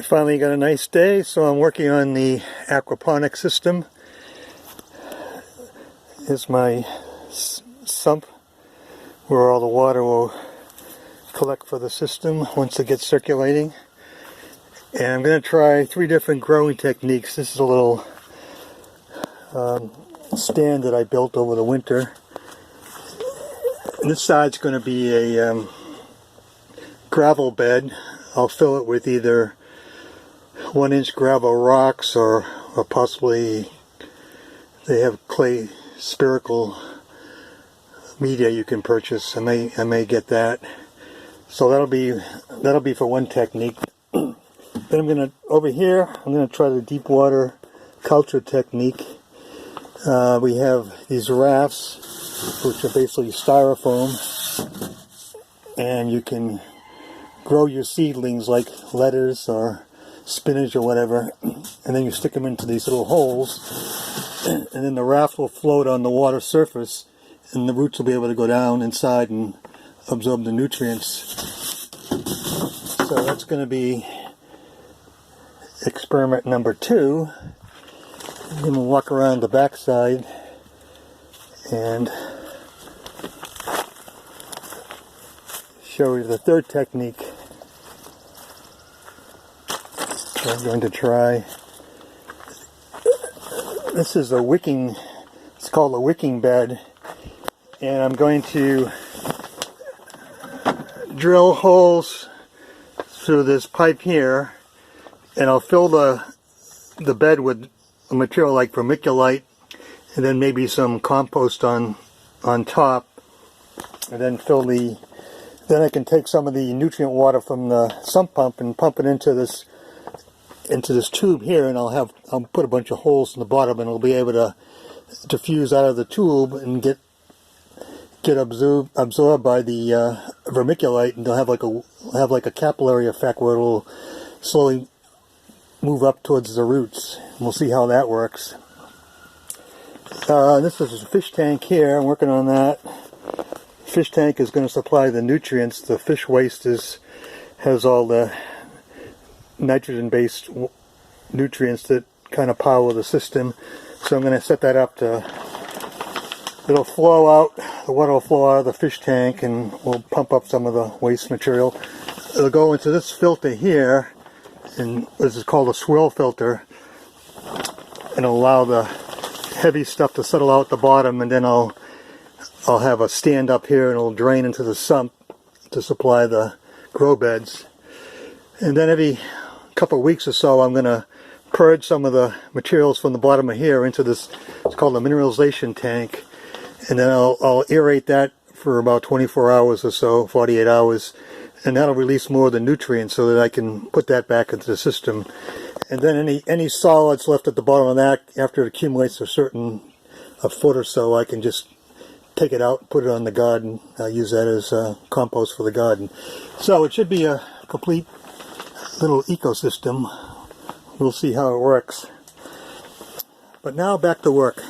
Finally got a nice day, so I'm working on the aquaponics system. Here's my sump where all the water will collect for the system once it gets circulating. And I'm going to try 3 different growing techniques. This is a little stand that I built over the winter. And this side's going to be a gravel bed. I'll fill it with either 1-inch gravel rocks or possibly they have clay spherical media you can purchase. I may get that. So that'll be for one technique. Then over here I'm gonna try the deep water culture technique. We have these rafts, which are basically styrofoam, and you can grow your seedlings like lettuce or spinach or whatever, and then you stick them into these little holes, and then the raft will float on the water surface, and the roots will be able to go down inside and absorb the nutrients. So that's going to be experiment number 2. I'm going to walk around the backside and show you the 3rd technique. I'm going to try. This is a wicking, it's called a wicking bed, and I'm going to drill holes through this pipe here, and I'll fill the bed with a material like vermiculite, and then maybe some compost on top, and then then I can take some of the nutrient water from the sump pump and pump it into this tube here, and I'll put a bunch of holes in the bottom, and it'll be able to diffuse out of the tube and get absorbed by the vermiculite, and they'll have like a capillary effect where it'll slowly move up towards the roots. And we'll see how that works. This is a fish tank here. I'm working on that. Fish tank is going to supply the nutrients. The fish waste has all the nitrogen-based nutrients that kind of power the system. So I'm going to set that up to, it'll flow out, the water will flow out of the fish tank, and we'll pump up some of the waste material. It'll go into this filter here, and this is called a swirl filter, and it'll allow the heavy stuff to settle out the bottom, and then I'll have a stand up here, and it'll drain into the sump to supply the grow beds. And then every couple of weeks or so, I'm going to purge some of the materials from the bottom of here into this, it's called a mineralization tank, and then I'll aerate that for about 24 hours or so, 48 hours, and that'll release more of the nutrients so that I can put that back into the system. And then any solids left at the bottom of that, after it accumulates a foot or so, I can just take it out, put it on the garden, use that as compost for the garden. So it should be a complete little ecosystem. We'll see how it works. But now back to work.